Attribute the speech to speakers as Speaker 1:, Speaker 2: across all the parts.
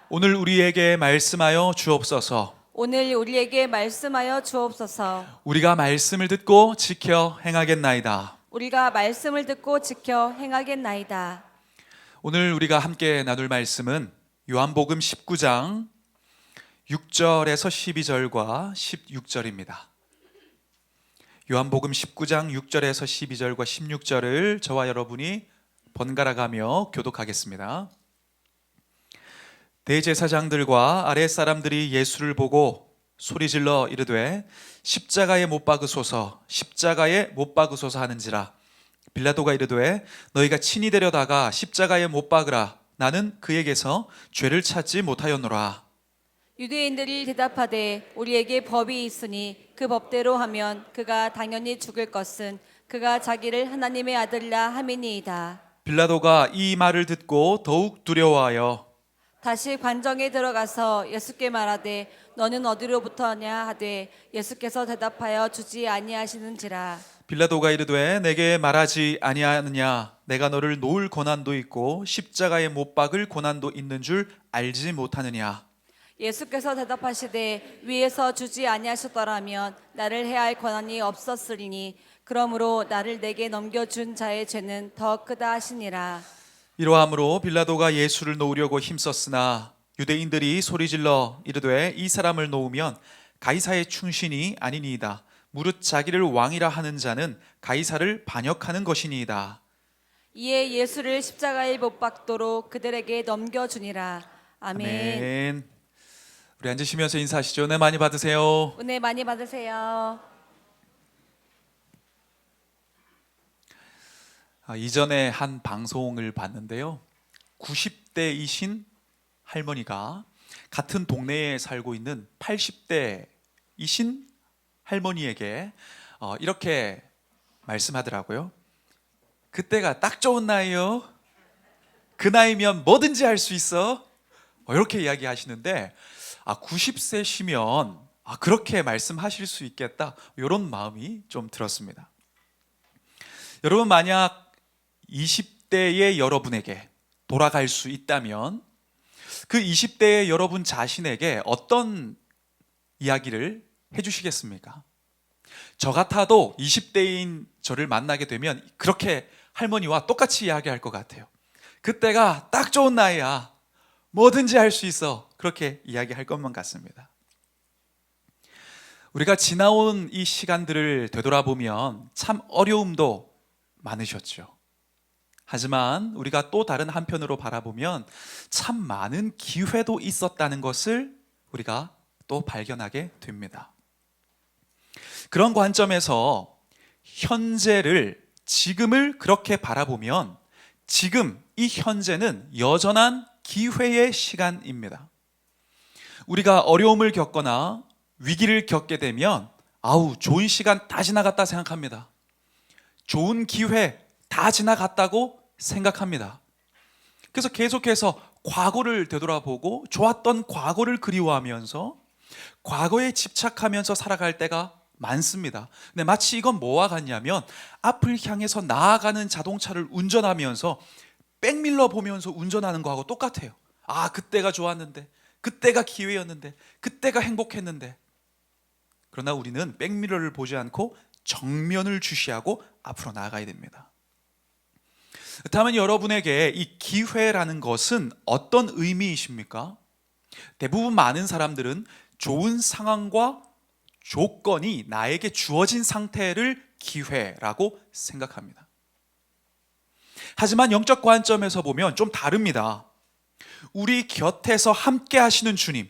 Speaker 1: 오늘 우리에게 말씀하여 주옵소서.
Speaker 2: 오늘 우리에게 말씀하여 주옵소서.
Speaker 1: 우리가 말씀을 듣고 지켜 행하겠나이다.
Speaker 2: 우리가 말씀을 듣고 지켜 행하겠나이다.
Speaker 1: 오늘 우리가 함께 나눌 말씀은 요한복음 19장 6절에서 12절과 16절입니다. 요한복음 19장 6절에서 12절과 16절을 저와 여러분이 번갈아 가며 교독하겠습니다. 대제사장들과 아랫사람들이 예수를 보고 소리질러 이르되 십자가에 못 박으소서, 십자가에 못 박으소서 하는지라. 빌라도가 이르되 너희가 친히 데려다가 십자가에 못 박으라. 나는 그에게서 죄를 찾지 못하였노라.
Speaker 2: 유대인들이 대답하되 우리에게 법이 있으니 그 법대로 하면 그가 당연히 죽을 것은 그가 자기를 하나님의 아들이라 함이니이다.
Speaker 1: 빌라도가 이 말을 듣고 더욱 두려워하여
Speaker 2: 다시 관정에 들어가서 예수께 말하되 너는 어디로부터냐 하되 예수께서 대답하여 주지 아니하시는지라.
Speaker 1: 빌라도가 이르되 내게 말하지 아니하느냐. 내가 너를 놓을 고난도 있고 십자가에 못 박을 고난도 있는 줄 알지 못하느냐.
Speaker 2: 예수께서 대답하시되 위에서 주지 아니하셨더라면 나를 해할 권한이 없었으리니 그러므로 나를 내게 넘겨준 자의 죄는 더 크다 하시니라.
Speaker 1: 이러함으로 빌라도가 예수를 놓으려고 힘썼으나 유대인들이 소리질러 이르되 이 사람을 놓으면 가이사의 충신이 아니니이다. 무릇 자기를 왕이라 하는 자는 가이사를 반역하는 것이니이다.
Speaker 2: 이에 예수를 십자가에 못 박도록 그들에게 넘겨주니라. 아멘.
Speaker 1: 아멘. 우리 앉으시면서 인사하시죠. 은혜 많이 받으세요.
Speaker 2: 은혜 많이 받으세요.
Speaker 1: 이전에 한 방송을 봤는데요. 90대이신 할머니가 같은 동네에 살고 있는 80대이신 할머니에게 이렇게 말씀하더라고요. 그때가 딱 좋은 나이요. 그 나이면 뭐든지 할 수 있어. 이렇게 이야기하시는데 90세시면 그렇게 말씀하실 수 있겠다. 이런 마음이 좀 들었습니다. 여러분, 만약 20대의 여러분에게 돌아갈 수 있다면 그 20대의 여러분 자신에게 어떤 이야기를 해주시겠습니까? 저 같아도 20대인 저를 만나게 되면 그렇게 할머니와 똑같이 이야기할 것 같아요. 그때가 딱 좋은 나이야. 뭐든지 할 수 있어. 그렇게 이야기할 것만 같습니다. 우리가 지나온 이 시간들을 되돌아보면 참 어려움도 많으셨죠. 하지만 우리가 또 다른 한편으로 바라보면 참 많은 기회도 있었다는 것을 우리가 또 발견하게 됩니다. 그런 관점에서 현재를, 지금을 그렇게 바라보면 지금 이 현재는 여전한 기회의 시간입니다. 우리가 어려움을 겪거나 위기를 겪게 되면 좋은 시간 다 지나갔다 생각합니다. 좋은 기회 다 지나갔다고 생각합니다. 그래서 계속해서 과거를 되돌아보고 좋았던 과거를 그리워하면서 과거에 집착하면서 살아갈 때가 많습니다. 근데 마치 이건 뭐와 같냐면 앞을 향해서 나아가는 자동차를 운전하면서 백밀러 보면서 운전하는 거하고 똑같아요. 그때가 좋았는데, 그때가 기회였는데, 그때가 행복했는데. 그러나 우리는 백밀러를 보지 않고 정면을 주시하고 앞으로 나아가야 됩니다. 그렇다면 여러분에게 이 기회라는 것은 어떤 의미이십니까? 대부분 많은 사람들은 좋은 상황과 조건이 나에게 주어진 상태를 기회라고 생각합니다. 하지만 영적 관점에서 보면 좀 다릅니다. 우리 곁에서 함께 하시는 주님,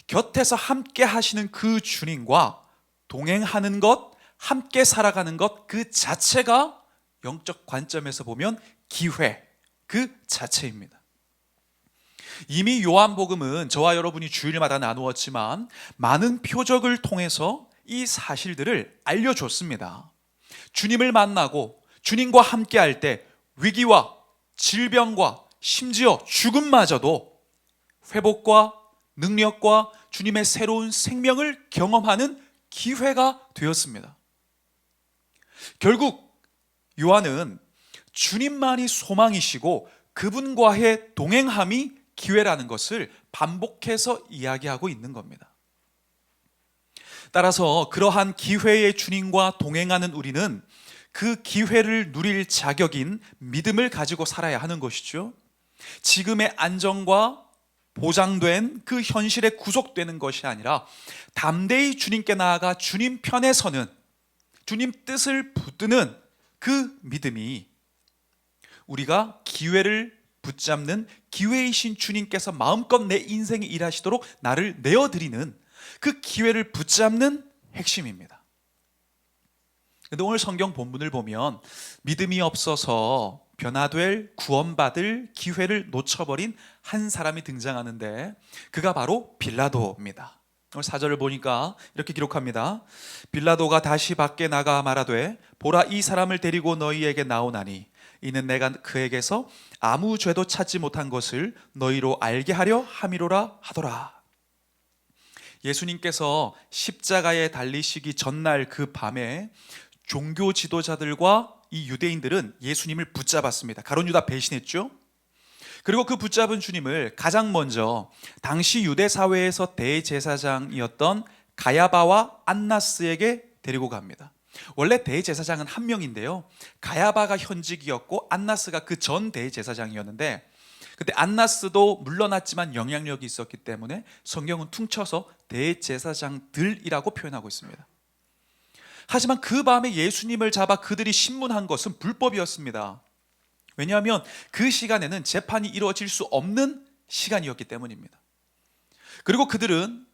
Speaker 1: 곁에서 함께 하시는 그 주님과 동행하는 것, 함께 살아가는 것 그 자체가 영적 관점에서 보면 기회 그 자체입니다. 이미 요한복음은 저와 여러분이 주일마다 나누었지만 많은 표적을 통해서 이 사실들을 알려줬습니다. 주님을 만나고 주님과 함께 할 때 위기와 질병과 심지어 죽음마저도 회복과 능력과 주님의 새로운 생명을 경험하는 기회가 되었습니다. 결국 요한은 주님만이 소망이시고 그분과의 동행함이 기회라는 것을 반복해서 이야기하고 있는 겁니다. 따라서 그러한 기회의 주님과 동행하는 우리는 그 기회를 누릴 자격인 믿음을 가지고 살아야 하는 것이죠. 지금의 안정과 보장된 그 현실에 구속되는 것이 아니라 담대히 주님께 나아가 주님 편에 서는, 주님 뜻을 붙드는 그 믿음이 우리가 기회를 붙잡는, 기회이신 주님께서 마음껏 내 인생에 일하시도록 나를 내어드리는 그 기회를 붙잡는 핵심입니다. 그런데 오늘 성경 본문을 보면 믿음이 없어서 변화될, 구원받을 기회를 놓쳐버린 한 사람이 등장하는데 그가 바로 빌라도입니다. 오늘 4절을 보니까 이렇게 기록합니다. 빌라도가 다시 밖에 나가 말하되 보라, 이 사람을 데리고 너희에게 나오나니 이는 내가 그에게서 아무 죄도 찾지 못한 것을 너희로 알게 하려 함이로라 하더라. 예수님께서 십자가에 달리시기 전날 그 밤에 종교 지도자들과 이 유대인들은 예수님을 붙잡았습니다. 가룟 유다 배신했죠. 그리고 그 붙잡은 주님을 가장 먼저 당시 유대 사회에서 대제사장이었던 가야바와 안나스에게 데리고 갑니다. 원래 대제사장은 한 명인데요, 가야바가 현직이었고 안나스가 그 전 대제사장이었는데 그때 안나스도 물러났지만 영향력이 있었기 때문에 성경은 퉁쳐서 대제사장들이라고 표현하고 있습니다. 하지만 그 밤에 예수님을 잡아 그들이 신문한 것은 불법이었습니다. 왜냐하면 그 시간에는 재판이 이루어질 수 없는 시간이었기 때문입니다. 그리고 그들은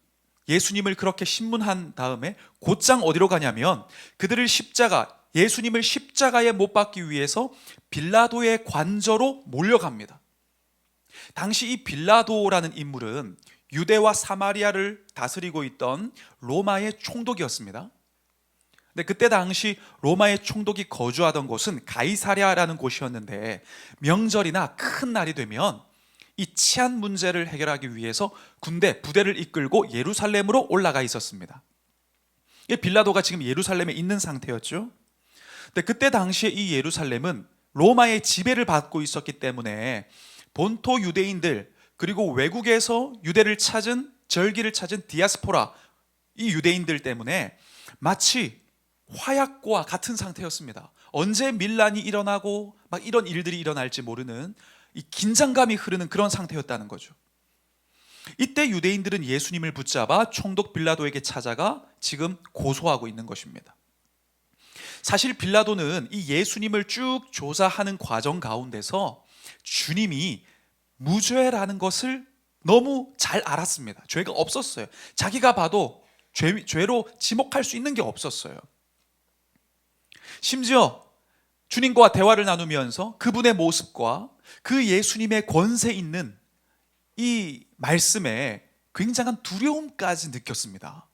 Speaker 1: 예수님을 그렇게 신문한 다음에 곧장 어디로 가냐면 그들을 예수님을 십자가에 못 박기 위해서 빌라도의 관저로 몰려갑니다. 당시 이 빌라도라는 인물은 유대와 사마리아를 다스리고 있던 로마의 총독이었습니다. 근데 그때 당시 로마의 총독이 거주하던 곳은 가이사랴라는 곳이었는데 명절이나 큰 날이 되면 이 치안 문제를 해결하기 위해서 부대를 이끌고 예루살렘으로 올라가 있었습니다. 빌라도가 지금 예루살렘에 있는 상태였죠. 근데 그때 당시에 이 예루살렘은 로마의 지배를 받고 있었기 때문에 본토 유대인들 그리고 외국에서 유대를 찾은, 절기를 찾은 디아스포라, 이 유대인들 때문에 마치 화약고와 같은 상태였습니다. 언제 밀란이 일어나고 막 이런 일들이 일어날지 모르는 이 긴장감이 흐르는 그런 상태였다는 거죠. 이때 유대인들은 예수님을 붙잡아 총독 빌라도에게 찾아가 지금 고소하고 있는 것입니다. 사실 빌라도는 이 예수님을 쭉 조사하는 과정 가운데서 주님이 무죄라는 것을 너무 잘 알았습니다. 죄가 없었어요. 자기가 봐도 죄로 지목할 수 있는 게 없었어요. 심지어 주님과 대화를 나누면서 그분의 모습과 그 예수님의 권세 있는 이 말씀에 굉장한 두려움까지 느꼈습니다.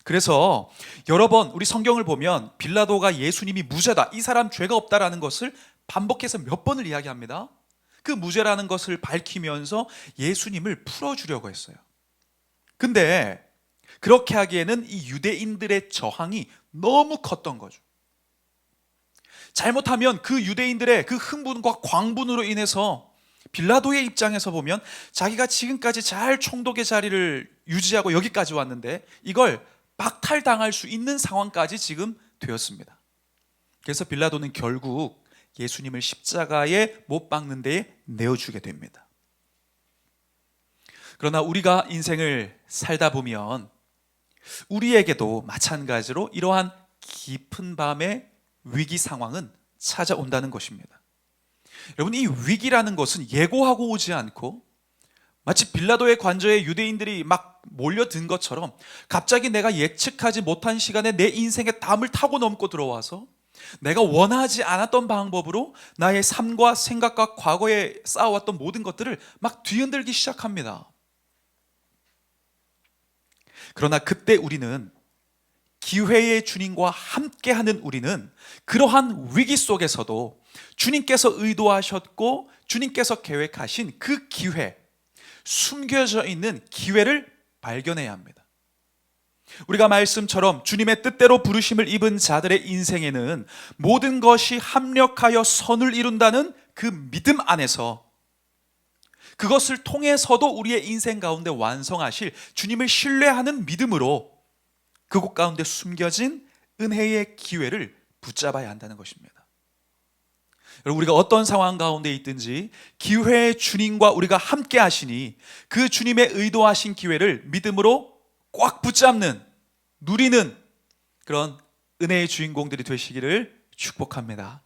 Speaker 1: 그래서 여러 번 우리 성경을 보면 빌라도가 예수님이 무죄다, 이 사람 죄가 없다라는 것을 반복해서 몇 번을 이야기합니다. 그 무죄라는 것을 밝히면서 예수님을 풀어주려고 했어요. 근데 그렇게 하기에는 이 유대인들의 저항이 너무 컸던 거죠. 잘못하면 그 유대인들의 그 흥분과 광분으로 인해서 빌라도의 입장에서 보면 자기가 지금까지 잘 총독의 자리를 유지하고 여기까지 왔는데 이걸 박탈당할 수 있는 상황까지 지금 되었습니다. 그래서 빌라도는 결국 예수님을 십자가에 못 박는 데에 내어주게 됩니다. 그러나 우리가 인생을 살다 보면 우리에게도 마찬가지로 이러한 깊은 밤의 위기 상황은 찾아온다는 것입니다. 여러분, 이 위기라는 것은 예고하고 오지 않고 마치 빌라도의 관저에 유대인들이 막 몰려든 것처럼 갑자기 내가 예측하지 못한 시간에 내 인생의 담을 타고 넘고 들어와서 내가 원하지 않았던 방법으로 나의 삶과 생각과 과거에 쌓아왔던 모든 것들을 막 뒤흔들기 시작합니다. 그러나 그때 우리는, 기회의 주님과 함께하는 우리는 그러한 위기 속에서도 주님께서 의도하셨고 주님께서 계획하신 그 기회, 숨겨져 있는 기회를 발견해야 합니다. 우리가 말씀처럼 주님의 뜻대로 부르심을 입은 자들의 인생에는 모든 것이 합력하여 선을 이룬다는 그 믿음 안에서 그것을 통해서도 우리의 인생 가운데 완성하실 주님을 신뢰하는 믿음으로 그곳 가운데 숨겨진 은혜의 기회를 붙잡아야 한다는 것입니다. 여러분, 우리가 어떤 상황 가운데 있든지 기회의 주님과 우리가 함께 하시니 그 주님의 의도하신 기회를 믿음으로 꽉 붙잡는, 누리는 그런 은혜의 주인공들이 되시기를 축복합니다.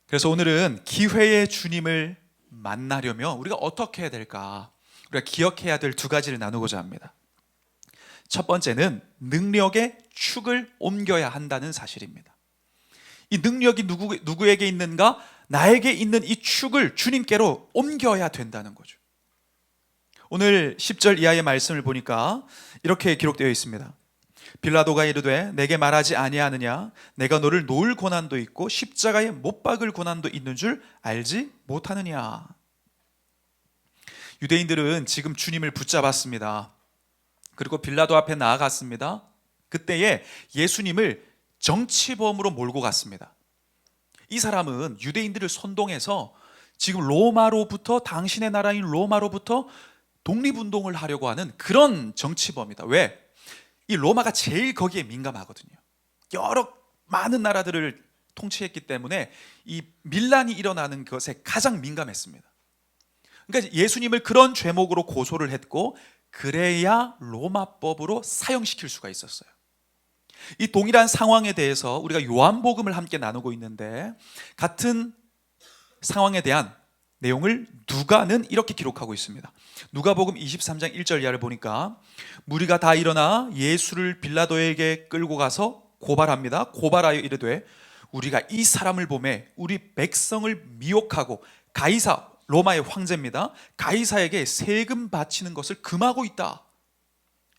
Speaker 1: 그래서 오늘은 기회의 주님을 만나려면 우리가 어떻게 해야 될까? 우리가 기억해야 될 두 가지를 나누고자 합니다. 첫 번째는 능력의 축을 옮겨야 한다는 사실입니다. 이 능력이 누구에게 있는가? 나에게 있는 이 축을 주님께로 옮겨야 된다는 거죠. 오늘 10절 이하의 말씀을 보니까 이렇게 기록되어 있습니다. 빌라도가 이르되 내게 말하지 아니하느냐? 내가 너를 놓을 고난도 있고 십자가에 못 박을 고난도 있는 줄 알지 못하느냐? 유대인들은 지금 주님을 붙잡았습니다. 그리고 빌라도 앞에 나아갔습니다. 그때에 예수님을 정치범으로 몰고 갔습니다. 이 사람은 유대인들을 선동해서 지금 로마로부터, 당신의 나라인 로마로부터 독립운동을 하려고 하는 그런 정치범이다. 왜? 이 로마가 제일 거기에 민감하거든요. 여러 많은 나라들을 통치했기 때문에 이 밀란이 일어나는 것에 가장 민감했습니다. 그러니까 예수님을 그런 죄목으로 고소를 했고, 그래야 로마법으로 사형시킬 수가 있었어요. 이 동일한 상황에 대해서 우리가 요한복음을 함께 나누고 있는데, 같은 상황에 대한 내용을 누가는 이렇게 기록하고 있습니다. 누가복음 23장 1절 이하를 보니까 무리가 다 일어나 예수를 빌라도에게 끌고 가서 고발합니다. 고발하여 이르되 우리가 이 사람을 보매 우리 백성을 미혹하고 가이사, 로마의 황제입니다, 가이사에게 세금 바치는 것을 금하고 있다.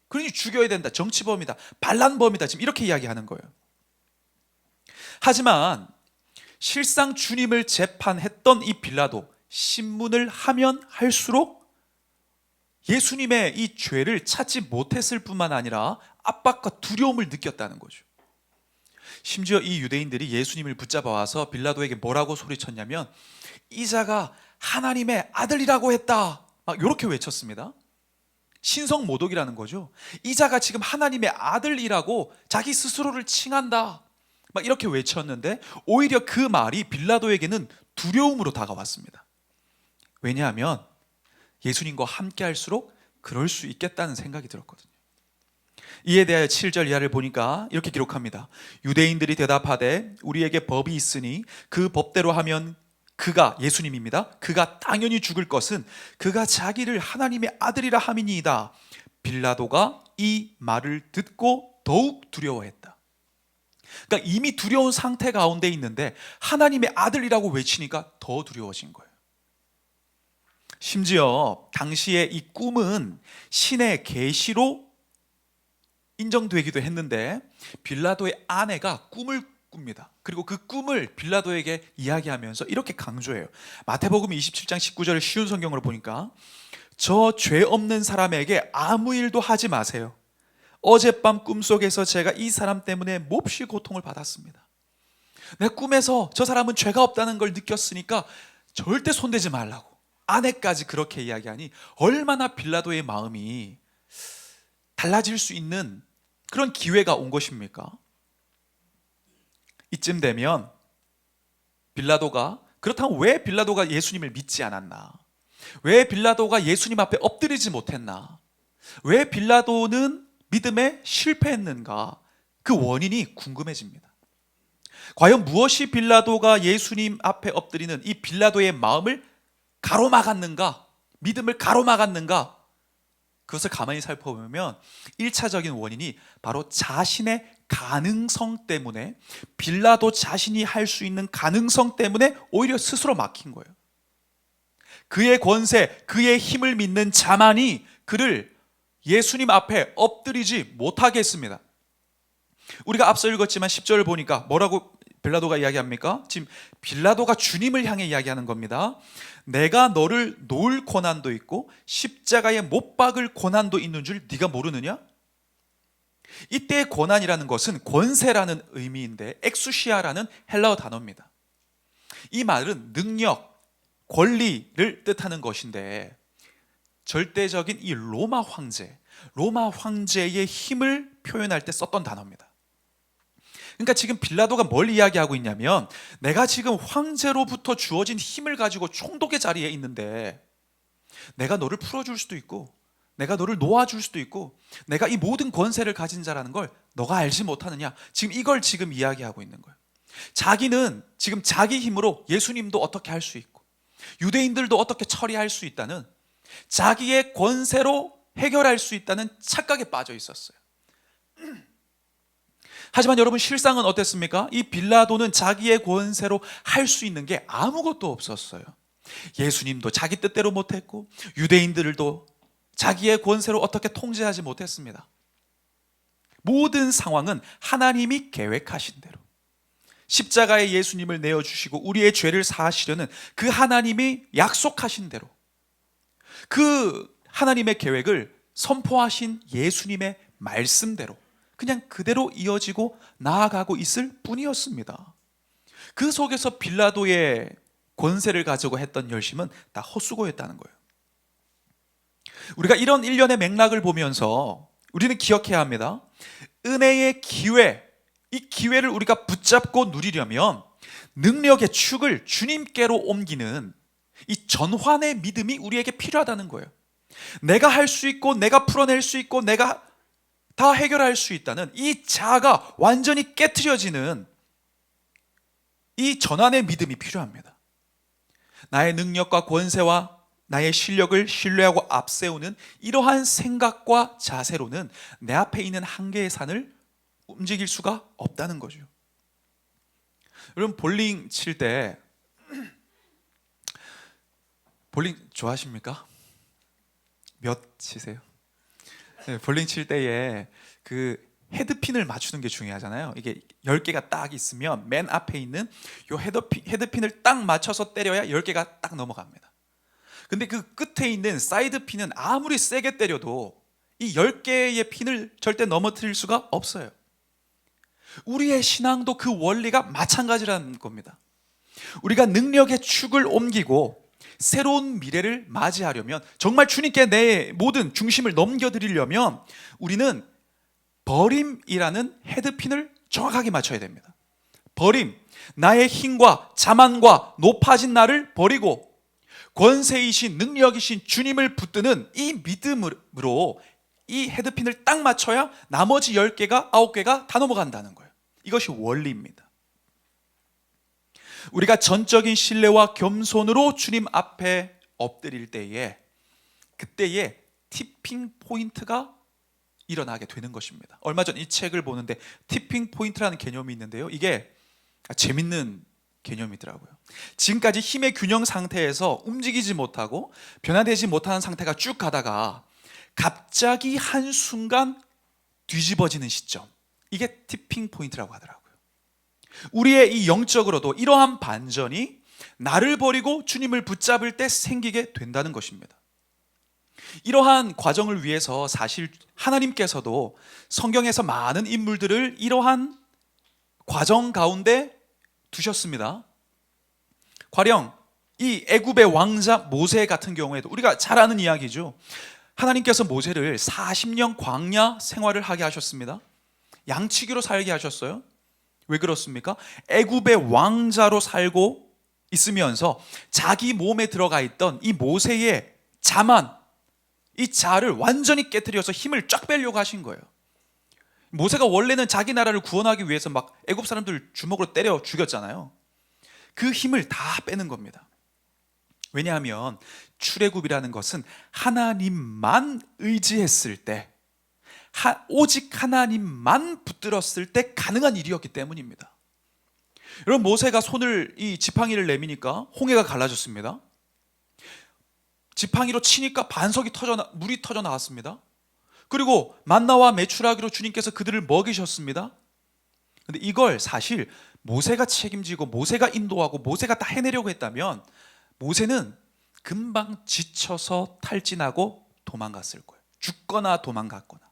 Speaker 1: 그러니 죽여야 된다. 정치범이다. 반란범이다. 지금 이렇게 이야기하는 거예요. 하지만 실상 주님을 재판했던 이 빌라도, 신문을 하면 할수록 예수님의 이 죄를 찾지 못했을 뿐만 아니라 압박과 두려움을 느꼈다는 거죠. 심지어 이 유대인들이 예수님을 붙잡아 와서 빌라도에게 뭐라고 소리쳤냐면 이 자가 하나님의 아들이라고 했다. 이렇게 외쳤습니다. 신성모독이라는 거죠. 이 자가 지금 하나님의 아들이라고 자기 스스로를 칭한다. 막 이렇게 외쳤는데 오히려 그 말이 빌라도에게는 두려움으로 다가왔습니다. 왜냐하면 예수님과 함께 할수록 그럴 수 있겠다는 생각이 들었거든요. 이에 대하여 7절 이하를 보니까 이렇게 기록합니다. 유대인들이 대답하되 우리에게 법이 있으니 그 법대로 하면 그가, 예수님입니다, 그가 당연히 죽을 것은 그가 자기를 하나님의 아들이라 함이니이다. 빌라도가 이 말을 듣고 더욱 두려워했다. 그러니까 이미 두려운 상태 가운데 있는데 하나님의 아들이라고 외치니까 더 두려워진 거예요. 심지어 당시에 이 꿈은 신의 계시로 인정되기도 했는데 빌라도의 아내가 꿈을 꿉니다. 그리고 그 꿈을 빌라도에게 이야기하면서 이렇게 강조해요. 마태복음 27장 19절을 쉬운 성경으로 보니까 저 죄 없는 사람에게 아무 일도 하지 마세요. 어젯밤 꿈속에서 제가 이 사람 때문에 몹시 고통을 받았습니다. 내 꿈에서 저 사람은 죄가 없다는 걸 느꼈으니까 절대 손대지 말라고 아내까지 그렇게 이야기하니 얼마나 빌라도의 마음이 달라질 수 있는 그런 기회가 온 것입니까? 이쯤 되면 빌라도가, 그렇다면 왜 빌라도가 예수님을 믿지 않았나? 왜 빌라도가 예수님 앞에 엎드리지 못했나? 왜 빌라도는 믿음에 실패했는가? 그 원인이 궁금해집니다. 과연 무엇이 빌라도가 예수님 앞에 엎드리는 이 빌라도의 마음을 가로막았는가? 믿음을 가로막았는가? 그것을 가만히 살펴보면 1차적인 원인이 바로 자신의 가능성 때문에, 빌라도 자신이 할 수 있는 가능성 때문에 오히려 스스로 막힌 거예요. 그의 권세, 그의 힘을 믿는 자만이 그를 예수님 앞에 엎드리지 못하게 했습니다. 우리가 앞서 읽었지만 10절을 보니까 뭐라고 빌라도가 이야기합니까? 지금 빌라도가 주님을 향해 이야기하는 겁니다. 내가 너를 놓을 고난도 있고 십자가에 못 박을 고난도 있는 줄 네가 모르느냐? 이때의 고난이라는 것은 권세라는 의미인데 엑수시아라는 헬라어 단어입니다. 이 말은 능력, 권리를 뜻하는 것인데 절대적인 이 로마 황제의 힘을 표현할 때 썼던 단어입니다. 그러니까 지금 빌라도가 뭘 이야기하고 있냐면 내가 지금 황제로부터 주어진 힘을 가지고 총독의 자리에 있는데 내가 너를 풀어줄 수도 있고 내가 너를 놓아줄 수도 있고 내가 이 모든 권세를 가진 자라는 걸 너가 알지 못하느냐. 지금 이걸 지금 이야기하고 있는 거예요. 자기는 지금 자기 힘으로 예수님도 어떻게 할 수 있고 유대인들도 어떻게 처리할 수 있다는 자기의 권세로 해결할 수 있다는 착각에 빠져 있었어요. 하지만 여러분 실상은 어땠습니까? 이 빌라도는 자기의 권세로 할 수 있는 게 아무것도 없었어요. 예수님도 자기 뜻대로 못했고 유대인들도 자기의 권세로 어떻게 통제하지 못했습니다. 모든 상황은 하나님이 계획하신 대로 십자가에 예수님을 내어주시고 우리의 죄를 사하시려는 그 하나님이 약속하신 대로 그 하나님의 계획을 선포하신 예수님의 말씀대로 그냥 그대로 이어지고 나아가고 있을 뿐이었습니다. 그 속에서 빌라도의 권세를 가지고 했던 열심은 다 헛수고였다는 거예요. 우리가 이런 일련의 맥락을 보면서 우리는 기억해야 합니다. 은혜의 기회, 이 기회를 우리가 붙잡고 누리려면 능력의 축을 주님께로 옮기는 이 전환의 믿음이 우리에게 필요하다는 거예요. 내가 할 수 있고 내가 풀어낼 수 있고 내가 다 해결할 수 있다는 이 자아가 완전히 깨트려지는 이 전환의 믿음이 필요합니다. 나의 능력과 권세와 나의 실력을 신뢰하고 앞세우는 이러한 생각과 자세로는 내 앞에 있는 한계의 산을 움직일 수가 없다는 거죠. 여러분 볼링 칠 때 볼링 좋아하십니까? 몇 치세요? 네, 볼링 칠 때에 그 헤드핀을 맞추는 게 중요하잖아요. 이게 10개가 딱 있으면 맨 앞에 있는 요 헤드핀을 딱 맞춰서 때려야 10개가 딱 넘어갑니다. 근데 그 끝에 있는 사이드 핀은 아무리 세게 때려도 이 10개의 핀을 절대 넘어뜨릴 수가 없어요. 우리의 신앙도 그 원리가 마찬가지라는 겁니다. 우리가 능력의 축을 옮기고 새로운 미래를 맞이하려면 정말 주님께 내 모든 중심을 넘겨드리려면 우리는 버림이라는 헤드핀을 정확하게 맞춰야 됩니다. 버림, 나의 힘과 자만과 높아진 나를 버리고 권세이신 능력이신 주님을 붙드는 이 믿음으로 이 헤드핀을 딱 맞춰야 나머지 10개가 9개가 다 넘어간다는 거예요. 이것이 원리입니다. 우리가 전적인 신뢰와 겸손으로 주님 앞에 엎드릴 때에 그때에 티핑 포인트가 일어나게 되는 것입니다. 얼마 전 이 책을 보는데 티핑 포인트라는 개념이 있는데요. 이게 재밌는 개념이더라고요. 지금까지 힘의 균형 상태에서 움직이지 못하고 변화되지 못하는 상태가 쭉 가다가 갑자기 한순간 뒤집어지는 시점, 이게 티핑 포인트라고 하더라고요. 우리의 이 영적으로도 이러한 반전이 나를 버리고 주님을 붙잡을 때 생기게 된다는 것입니다. 이러한 과정을 위해서 사실 하나님께서도 성경에서 많은 인물들을 이러한 과정 가운데 두셨습니다. 가령 이 애굽의 왕자 모세 같은 경우에도 우리가 잘 아는 이야기죠. 하나님께서 모세를 40년 광야 생활을 하게 하셨습니다. 양치기로 살게 하셨어요. 왜 그렇습니까? 애굽의 왕자로 살고 있으면서 자기 몸에 들어가 있던 이 모세의 자만, 이 자아를 완전히 깨트려서 힘을 쫙 빼려고 하신 거예요. 모세가 원래는 자기 나라를 구원하기 위해서 막 애굽 사람들 주먹으로 때려 죽였잖아요. 그 힘을 다 빼는 겁니다. 왜냐하면 출애굽이라는 것은 하나님만 의지했을 때, 오직 하나님만 붙들었을 때 가능한 일이었기 때문입니다. 여러분 모세가 손을 이 지팡이를 내미니까 홍해가 갈라졌습니다. 지팡이로 치니까 반석이 물이 터져 나왔습니다. 그리고 만나와 메추라기로 주님께서 그들을 먹이셨습니다. 근데 이걸 사실 모세가 책임지고 모세가 인도하고 모세가 다 해내려고 했다면 모세는 금방 지쳐서 탈진하고 도망갔을 거예요. 죽거나 도망갔거나.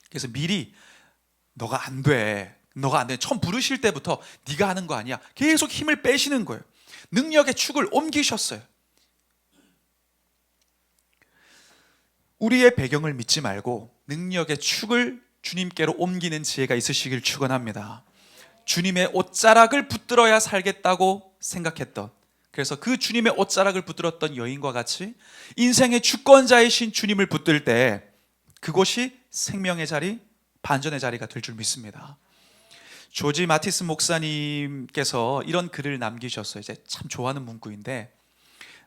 Speaker 1: 그래서 미리 너가 안 돼. 처음 부르실 때부터 네가 하는 거 아니야. 계속 힘을 빼시는 거예요. 능력의 축을 옮기셨어요. 우리의 배경을 믿지 말고 능력의 축을 주님께로 옮기는 지혜가 있으시길 축원합니다. 주님의 옷자락을 붙들어야 살겠다고 생각했던, 그래서 그 주님의 옷자락을 붙들었던 여인과 같이 인생의 주권자이신 주님을 붙들 때 그곳이 생명의 자리, 반전의 자리가 될 줄 믿습니다. 조지 마티스 목사님께서 이런 글을 남기셨어요. 이제 참 좋아하는 문구인데,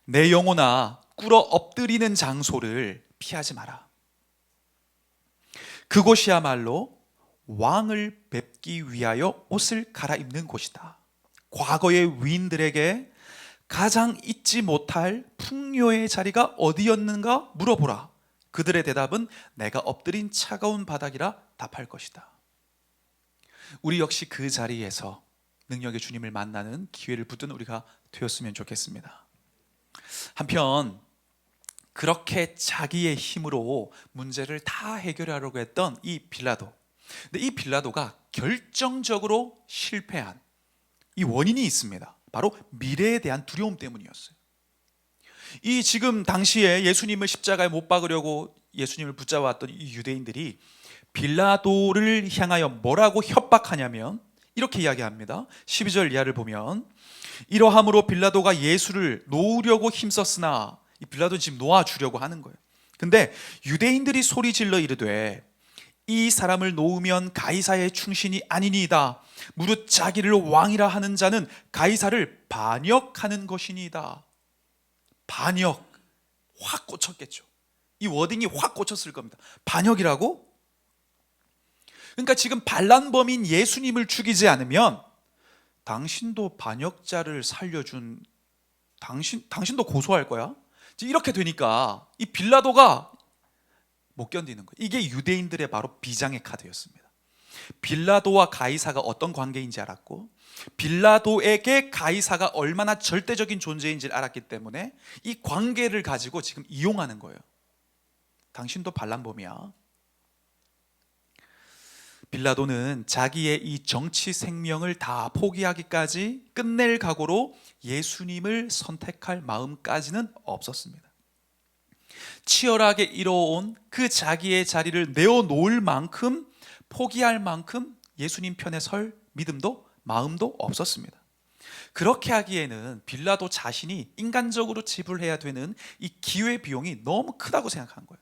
Speaker 1: 내 영혼아 꿇어 엎드리는 장소를 피하지 마라. 그곳이야말로 왕을 뵙기 위하여 옷을 갈아입는 곳이다. 과거의 위인들에게 가장 잊지 못할 풍요의 자리가 어디였는가 물어보라. 그들의 대답은 내가 엎드린 차가운 바닥이라 답할 것이다. 우리 역시 그 자리에서 능력의 주님을 만나는 기회를 붙든 우리가 되었으면 좋겠습니다. 한편 그렇게 자기의 힘으로 문제를 다 해결하려고 했던 이 빌라도, 근데 이 빌라도가 결정적으로 실패한 이 원인이 있습니다. 바로 미래에 대한 두려움 때문이었어요. 이 지금 당시에 예수님을 십자가에 못 박으려고 예수님을 붙잡아왔던 이 유대인들이 빌라도를 향하여 뭐라고 협박하냐면 이렇게 이야기합니다. 12절 이하를 보면, 이러함으로 빌라도가 예수를 놓으려고 힘썼으나, 이 빌라도는 지금 놓아주려고 하는 거예요. 근데 유대인들이 소리질러 이르되 이 사람을 놓으면 가이사의 충신이 아니니이다. 무릇 자기를 왕이라 하는 자는 가이사를 반역하는 것이니이다. 반역, 확 꽂혔겠죠. 이 워딩이 확 꽂혔을 겁니다. 반역이라고? 그러니까 지금 반란범인 예수님을 죽이지 않으면 당신도 반역자를 살려준 당신도 고소할 거야. 이렇게 되니까 이 빌라도가 못 견디는 거예요. 이게 유대인들의 바로 비장의 카드였습니다. 빌라도와 가이사가 어떤 관계인지 알았고, 빌라도에게 가이사가 얼마나 절대적인 존재인지를 알았기 때문에 이 관계를 가지고 지금 이용하는 거예요. 당신도 반란범이야. 빌라도는 자기의 이 정치 생명을 다 포기하기까지 끝낼 각오로 예수님을 선택할 마음까지는 없었습니다. 치열하게 이뤄온 그 자기의 자리를 내어놓을 만큼, 포기할 만큼 예수님 편에 설 믿음도 마음도 없었습니다. 그렇게 하기에는 빌라도 자신이 인간적으로 지불해야 되는 이 기회비용이 너무 크다고 생각한 거예요.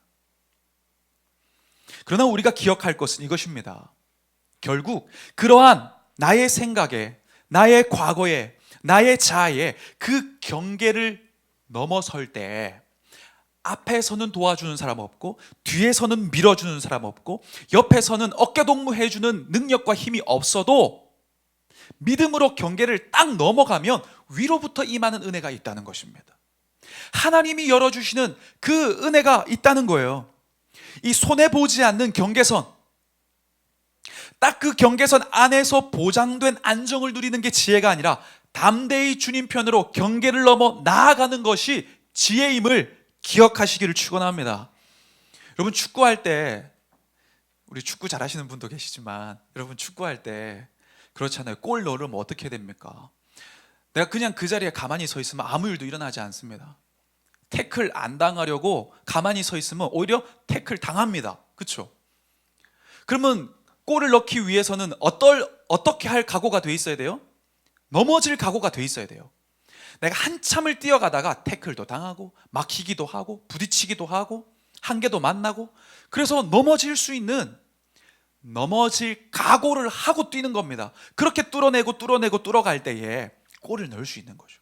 Speaker 1: 그러나 우리가 기억할 것은 이것입니다. 결국 그러한 나의 생각에, 나의 과거에, 나의 자아에 그 경계를 넘어설 때 앞에서는 도와주는 사람 없고, 뒤에서는 밀어주는 사람 없고, 옆에서는 어깨동무해주는 능력과 힘이 없어도 믿음으로 경계를 딱 넘어가면 위로부터 임하는 은혜가 있다는 것입니다. 하나님이 열어주시는 그 은혜가 있다는 거예요. 이 손해보지 않는 경계선, 딱 그 경계선 안에서 보장된 안정을 누리는 게 지혜가 아니라 담대히 주님 편으로 경계를 넘어 나아가는 것이 지혜임을 기억하시기를 축원합니다. 여러분, 축구할 때, 우리 축구 잘하시는 분도 계시지만 여러분 축구할 때 그렇잖아요. 골 넣으면 어떻게 됩니까? 내가 그냥 그 자리에 가만히 서 있으면 아무 일도 일어나지 않습니다. 태클 안 당하려고 가만히 서 있으면 오히려 태클 당합니다. 그렇죠? 그러면 골을 넣기 위해서는 어떻게 할 각오가 돼 있어야 돼요? 넘어질 각오가 돼 있어야 돼요. 내가 한참을 뛰어가다가 태클도 당하고 막히기도 하고 부딪히기도 하고 한계도 만나고, 그래서 넘어질 각오를 하고 뛰는 겁니다. 그렇게 뚫어내고 뚫어갈 때에 골을 넣을 수 있는 거죠.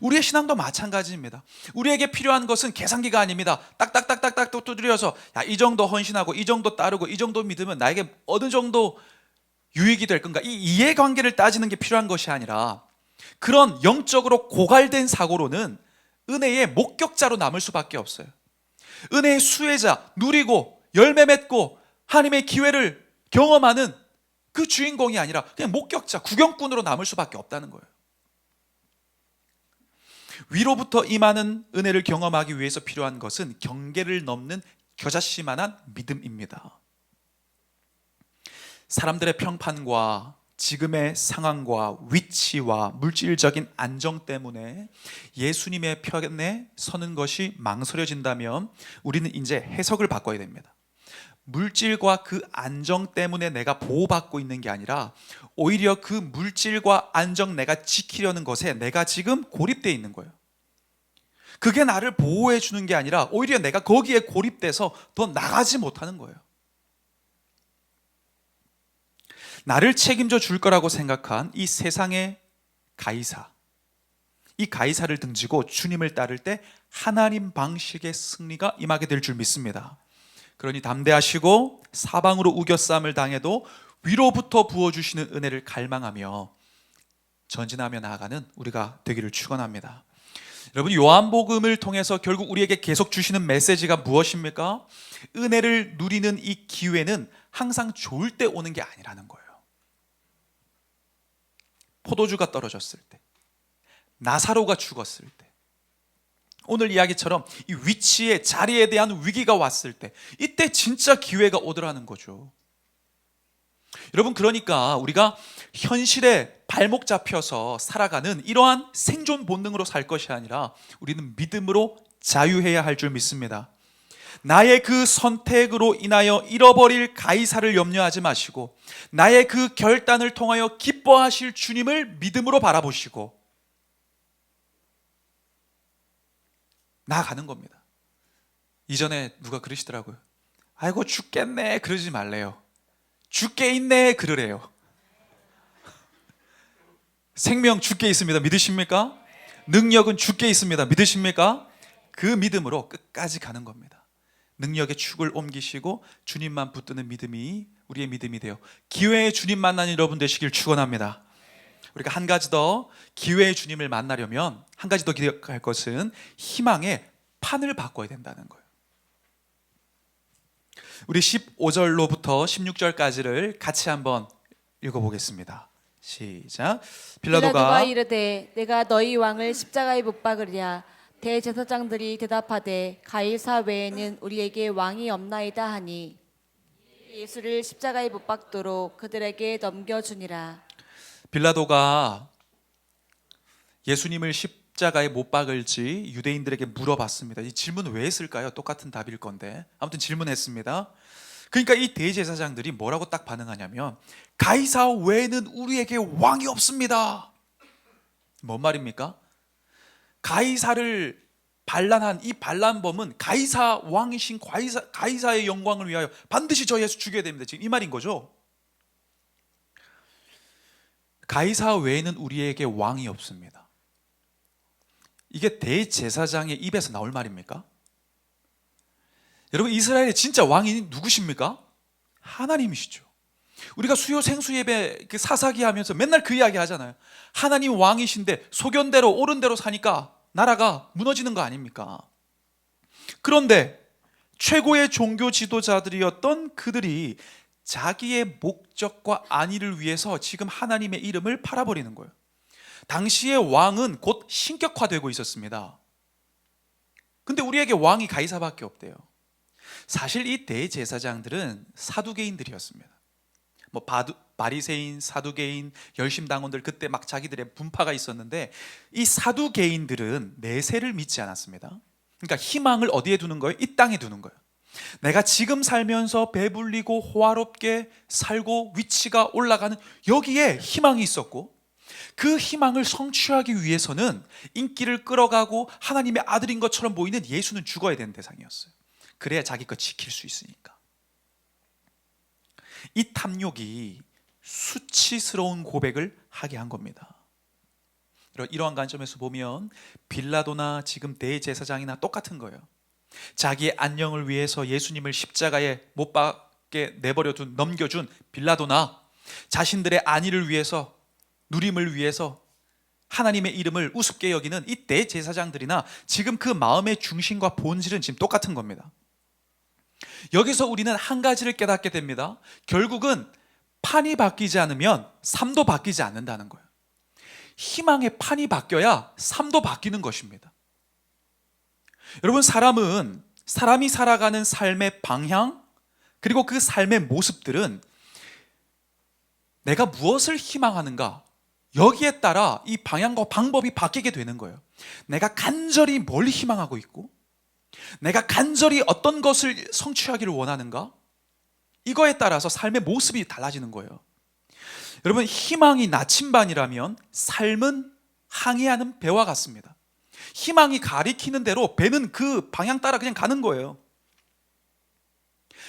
Speaker 1: 우리의 신앙도 마찬가지입니다. 우리에게 필요한 것은 계산기가 아닙니다. 딱딱딱딱딱 두드려서 이 정도 헌신하고 이 정도 따르고 이 정도 믿으면 나에게 어느 정도 유익이 될 건가, 이 이해관계를 따지는 게 필요한 것이 아니라 그런 영적으로 고갈된 사고로는 은혜의 목격자로 남을 수밖에 없어요. 은혜의 수혜자, 누리고 열매 맺고 하나님의 기회를 경험하는 그 주인공이 아니라 그냥 목격자, 구경꾼으로 남을 수밖에 없다는 거예요. 위로부터 임하는 은혜를 경험하기 위해서 필요한 것은 경계를 넘는 겨자씨만한 믿음입니다. 사람들의 평판과 지금의 상황과 위치와 물질적인 안정 때문에 예수님의 편에 서는 것이 망설여진다면 우리는 이제 해석을 바꿔야 됩니다. 물질과 그 안정 때문에 내가 보호받고 있는 게 아니라 오히려 그 물질과 안정 내가 지키려는 것에 내가 지금 고립되어 있는 거예요. 그게 나를 보호해 주는 게 아니라 오히려 내가 거기에 고립돼서 더 나가지 못하는 거예요. 나를 책임져 줄 거라고 생각한 이 세상의 가이사, 이 가이사를 등지고 주님을 따를 때 하나님 방식의 승리가 임하게 될 줄 믿습니다. 그러니 담대하시고 사방으로 우겨싸움을 당해도 위로부터 부어주시는 은혜를 갈망하며 전진하며 나아가는 우리가 되기를 축원합니다. 여러분, 요한복음을 통해서 결국 우리에게 계속 주시는 메시지가 무엇입니까? 은혜를 누리는 이 기회는 항상 좋을 때 오는 게 아니라는 거예요. 포도주가 떨어졌을 때, 나사로가 죽었을 때, 오늘 이야기처럼 이 위치에, 자리에 대한 위기가 왔을 때, 이때 진짜 기회가 오더라는 거죠. 여러분, 그러니까 우리가 현실에 발목 잡혀서 살아가는 이러한 생존 본능으로 살 것이 아니라 우리는 믿음으로 자유해야 할 줄 믿습니다. 나의 그 선택으로 인하여 잃어버릴 가이사를 염려하지 마시고 나의 그 결단을 통하여 기뻐하실 주님을 믿음으로 바라보시고 나아가는 겁니다. 이전에 누가 그러시더라고요. 아이고 죽겠네 그러지 말래요. 죽게 있네 그러래요. 생명 죽게 있습니다. 믿으십니까? 능력은 죽게 있습니다. 믿으십니까? 그 믿음으로 끝까지 가는 겁니다. 능력의 축을 옮기시고 주님만 붙드는 믿음이 우리의 믿음이 되어 기회의 주님 만나는 여러분 되시길 축원합니다. 우리가 한 가지 더 기회의 주님을 만나려면 한 가지 더 기억할 것은 희망의 판을 바꿔야 된다는 거예요. 우리 15절로부터 16절까지를 같이 한번 읽어보겠습니다. 시작.
Speaker 2: 빌라도가 이르되 내가 너희 왕을 십자가에 못 박으랴. 대제사장들이 대답하되 가이사 외에는 우리에게 왕이 없나이다 하니 예수를 십자가에 못 박도록 그들에게 넘겨주니라.
Speaker 1: 빌라도가 예수님을 십자가에 못 박을지 유대인들에게 물어봤습니다. 이 질문 왜 했을까요? 똑같은 답일 건데 아무튼 질문했습니다. 그러니까 이 대제사장들이 뭐라고 딱 반응하냐면 가이사 외에는 우리에게 왕이 없습니다. 뭔 말입니까? 가이사를 반란한 이 반란범은 가이사 왕이신 가이사의 영광을 위하여 반드시 저 예수 죽여야 됩니다. 지금 이 말인 거죠. 가이사 외에는 우리에게 왕이 없습니다. 이게 대제사장의 입에서 나올 말입니까? 여러분, 이스라엘의 진짜 왕이 누구십니까? 하나님이시죠. 우리가 수요 생수 예배 그 사사기 하면서 맨날 그 이야기 하잖아요. 하나님 왕이신데 소견대로 옳은 대로 사니까 나라가 무너지는 거 아닙니까? 그런데 최고의 종교 지도자들이었던 그들이 자기의 목적과 안위를 위해서 지금 하나님의 이름을 팔아버리는 거예요. 당시의 왕은 곧 신격화되고 있었습니다. 근데 우리에게 왕이 가이사밖에 없대요. 사실 이 대제사장들은 사두개인들이었습니다. 뭐 바리새인, 사두개인, 열심당원들 그때 막 자기들의 분파가 있었는데 이 사두개인들은 내세를 믿지 않았습니다. 그러니까 희망을 어디에 두는 거예요? 이 땅에 두는 거예요. 내가 지금 살면서 배불리고 호화롭게 살고 위치가 올라가는 여기에 희망이 있었고 그 희망을 성취하기 위해서는 인기를 끌어가고 하나님의 아들인 것처럼 보이는 예수는 죽어야 되는 대상이었어요. 그래야 자기 것 지킬 수 있으니까. 이 탐욕이 수치스러운 고백을 하게 한 겁니다. 이러한 관점에서 보면 빌라도나 지금 대제사장이나 똑같은 거예요. 자기의 안녕을 위해서 예수님을 십자가에 못 박게 내버려둔 넘겨준 빌라도나 자신들의 안위를 위해서 누림을 위해서 하나님의 이름을 우습게 여기는 이 대제사장들이나 지금 그 마음의 중심과 본질은 지금 똑같은 겁니다. 여기서 우리는 한 가지를 깨닫게 됩니다. 결국은 판이 바뀌지 않으면 삶도 바뀌지 않는다는 거예요. 희망의 판이 바뀌어야 삶도 바뀌는 것입니다. 여러분, 사람이 살아가는 삶의 방향 그리고 그 삶의 모습들은 내가 무엇을 희망하는가, 여기에 따라 이 방향과 방법이 바뀌게 되는 거예요. 내가 간절히 뭘 희망하고 있고, 내가 간절히 어떤 것을 성취하기를 원하는가, 이거에 따라서 삶의 모습이 달라지는 거예요. 여러분, 희망이 나침반이라면 삶은 항해하는 배와 같습니다. 희망이 가리키는 대로 배는 그 방향 따라 그냥 가는 거예요.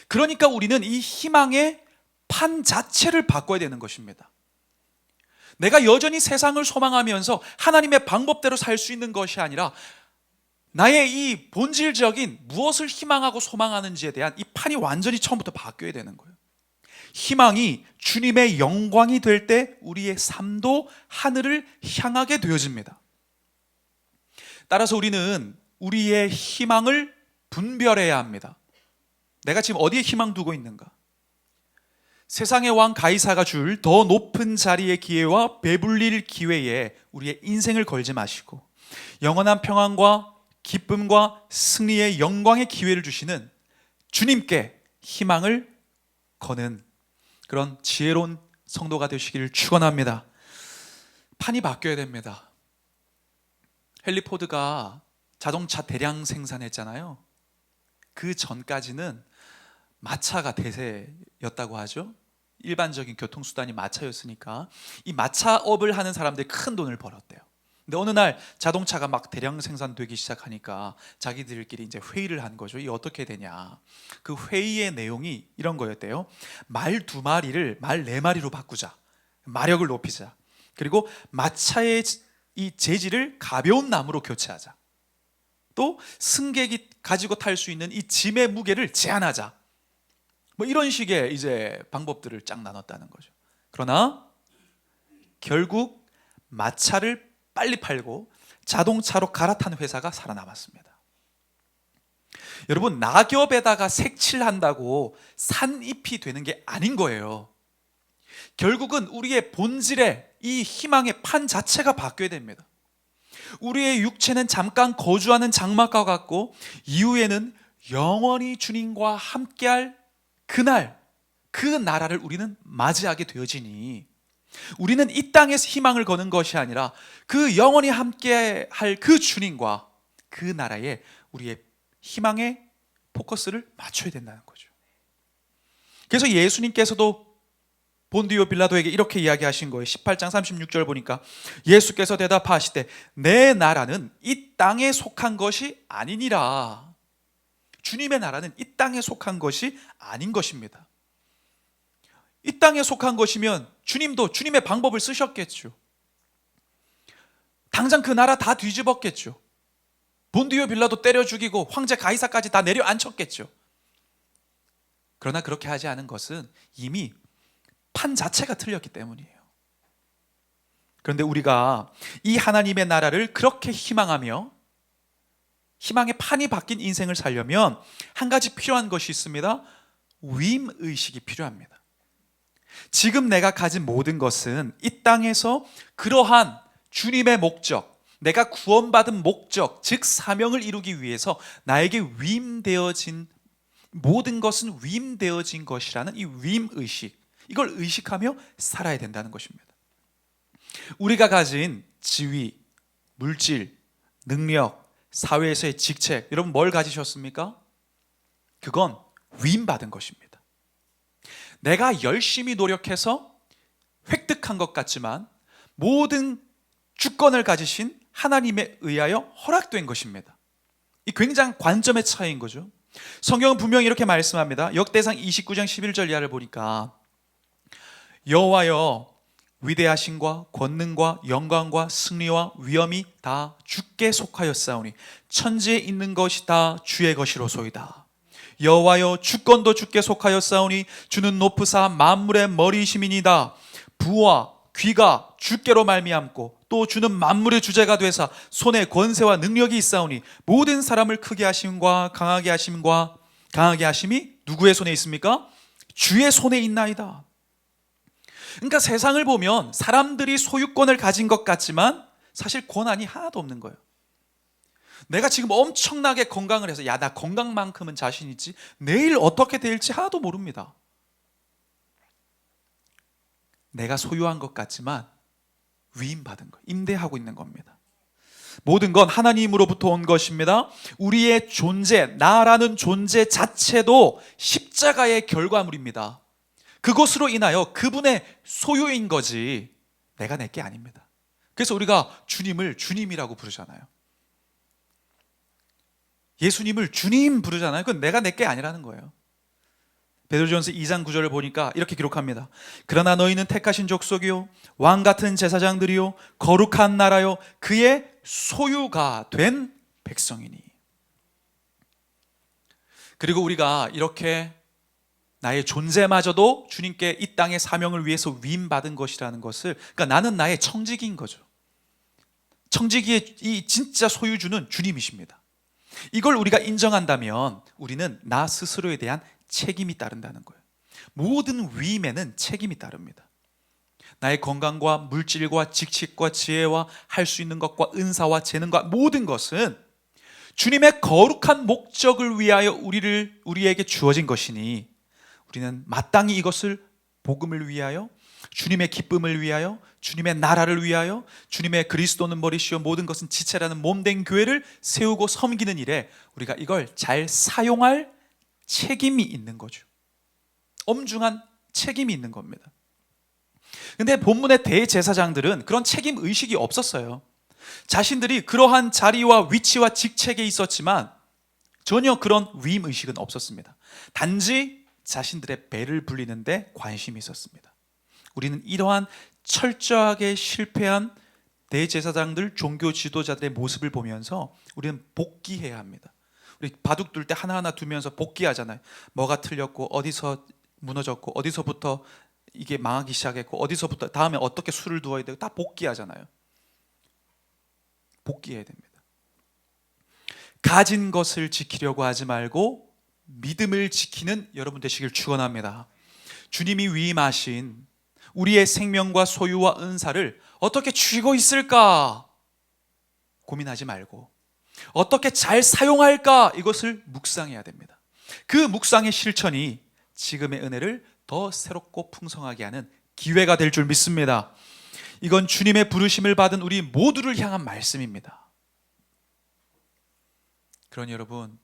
Speaker 1: 그러니까 우리는 이 희망의 판 자체를 바꿔야 되는 것입니다. 내가 여전히 세상을 소망하면서 하나님의 방법대로 살 수 있는 것이 아니라 나의 이 본질적인 무엇을 희망하고 소망하는지에 대한 이 판이 완전히 처음부터 바뀌어야 되는 거예요. 희망이 주님의 영광이 될 때 우리의 삶도 하늘을 향하게 되어집니다. 따라서 우리는 우리의 희망을 분별해야 합니다. 내가 지금 어디에 희망 두고 있는가? 세상의 왕 가이사가 줄 더 높은 자리의 기회와 배불릴 기회에 우리의 인생을 걸지 마시고 영원한 평안과 기쁨과 승리의 영광의 기회를 주시는 주님께 희망을 거는 그런 지혜로운 성도가 되시기를 축원합니다. 판이 바뀌어야 됩니다. 헨리 포드가 자동차 대량 생산했잖아요. 그 전까지는 마차가 대세였다고 하죠. 일반적인 교통수단이 마차였으니까 이 마차업을 하는 사람들이 큰 돈을 벌었대요. 근데 어느 날 자동차가 막 대량 생산되기 시작하니까 자기들끼리 이제 회의를 한 거죠. 이게 어떻게 되냐. 그 회의의 내용이 이런 거였대요. 말 2마리를 말 4마리로 바꾸자. 마력을 높이자. 그리고 마차의 이 재질을 가벼운 나무로 교체하자. 또 승객이 가지고 탈 수 있는 이 짐의 무게를 제한하자. 뭐 이런 식의 이제 방법들을 쫙 나눴다는 거죠. 그러나 결국 마차를 빨리 팔고 자동차로 갈아탄 회사가 살아남았습니다. 여러분, 낙엽에다가 색칠한다고 산잎이 되는 게 아닌 거예요. 결국은 우리의 본질의 이 희망의 판 자체가 바뀌어야 됩니다. 우리의 육체는 잠깐 거주하는 장막과 같고 이후에는 영원히 주님과 함께할 그날, 그 나라를 우리는 맞이하게 되어지니 우리는 이 땅에서 희망을 거는 것이 아니라 그 영원히 함께할 그 주님과 그 나라에 우리의 희망의 포커스를 맞춰야 된다는 거죠. 그래서 예수님께서도 본디오 빌라도에게 이렇게 이야기하신 거예요. 18장 36절 보니까 예수께서 대답하시되 내 나라는 이 땅에 속한 것이 아니니라. 주님의 나라는 이 땅에 속한 것이 아닌 것입니다. 이 땅에 속한 것이면 주님도 주님의 방법을 쓰셨겠죠. 당장 그 나라 다 뒤집었겠죠. 본디오 빌라도 때려 죽이고 황제 가이사까지 다 내려앉혔겠죠. 그러나 그렇게 하지 않은 것은 이미 판 자체가 틀렸기 때문이에요. 그런데 우리가 이 하나님의 나라를 그렇게 희망하며 희망의 판이 바뀐 인생을 살려면 한 가지 필요한 것이 있습니다. 위임의식이 필요합니다. 지금 내가 가진 모든 것은 이 땅에서 그러한 주님의 목적, 내가 구원받은 목적, 즉 사명을 이루기 위해서 나에게 위임되어진 모든 것은 위임되어진 것이라는 이 위임의식, 이걸 의식하며 살아야 된다는 것입니다. 우리가 가진 지위, 물질, 능력, 사회에서의 직책, 여러분 뭘 가지셨습니까? 그건 위임받은 것입니다. 내가 열심히 노력해서 획득한 것 같지만 모든 주권을 가지신 하나님에 의하여 허락된 것입니다. 이 굉장히 관점의 차이인 거죠. 성경은 분명히 이렇게 말씀합니다. 역대상 29장 11절 이하를 보니까 여호와여 위대하심과 권능과 영광과 승리와 위엄이 다 주께 속하였사오니 천지에 있는 것이 다 주의 것이로소이다. 여호와여 주권도 주께 속하였사오니 주는 높으사 만물의 머리이심이니이다. 부와 귀가 주께로 말미암고 또 주는 만물의 주제가 되사 손에 권세와 능력이 있사오니 모든 사람을 크게 하심과 강하게 하심이 누구의 손에 있습니까? 주의 손에 있나이다. 그러니까 세상을 보면 사람들이 소유권을 가진 것 같지만 사실 권한이 하나도 없는 거예요. 내가 지금 엄청나게 건강을 해서 야, 나 건강만큼은 자신 있지 내일 어떻게 될지 하나도 모릅니다. 내가 소유한 것 같지만 위임받은 거, 임대하고 있는 겁니다. 모든 건 하나님으로부터 온 것입니다. 우리의 존재, 나라는 존재 자체도 십자가의 결과물입니다. 그것으로 인하여 그분의 소유인 거지 내가 내 게 아닙니다. 그래서 우리가 주님을 주님이라고 부르잖아요. 예수님을 주님 부르잖아요. 그건 내가 내 게 아니라는 거예요. 베드로전서 2장 9절을 보니까 이렇게 기록합니다. 그러나 너희는 택하신 족속이요 왕 같은 제사장들이요 거룩한 나라요 그의 소유가 된 백성이니. 그리고 우리가 이렇게 나의 존재마저도 주님께 이 땅의 사명을 위해서 위임받은 것이라는 것을, 그러니까 나는 나의 청지기인 거죠. 청지기의 이 진짜 소유주는 주님이십니다. 이걸 우리가 인정한다면 우리는 나 스스로에 대한 책임이 따른다는 거예요. 모든 위임에는 책임이 따릅니다. 나의 건강과 물질과 직책과 지혜와 할 수 있는 것과 은사와 재능과 모든 것은 주님의 거룩한 목적을 위하여 우리에게 주어진 것이니 우리는 마땅히 이것을 복음을 위하여, 주님의 기쁨을 위하여, 주님의 나라를 위하여, 주님의 그리스도는 머리시요 모든 것은 지체라는 몸된 교회를 세우고 섬기는 일에 우리가 이걸 잘 사용할 책임이 있는 거죠. 엄중한 책임이 있는 겁니다. 근데 본문의 대제사장들은 그런 책임 의식이 없었어요. 자신들이 그러한 자리와 위치와 직책에 있었지만 전혀 그런 위임 의식은 없었습니다. 단지 자신들의 배를 불리는데 관심이 있었습니다. 우리는 이러한 철저하게 실패한 대제사장들, 종교 지도자들의 모습을 보면서 우리는 복귀해야 합니다. 우리 바둑 둘 때 하나하나 두면서 복귀하잖아요. 뭐가 틀렸고 어디서 무너졌고 어디서부터 이게 망하기 시작했고 어디서부터 다음에 어떻게 수를 두어야 되고 다 복귀하잖아요. 복귀해야 됩니다. 가진 것을 지키려고 하지 말고 믿음을 지키는 여러분 되시길 축원합니다. 주님이 위임하신 우리의 생명과 소유와 은사를 어떻게 쥐고 있을까 고민하지 말고 어떻게 잘 사용할까 이것을 묵상해야 됩니다. 그 묵상의 실천이 지금의 은혜를 더 새롭고 풍성하게 하는 기회가 될 줄 믿습니다. 이건 주님의 부르심을 받은 우리 모두를 향한 말씀입니다. 그러니 여러분,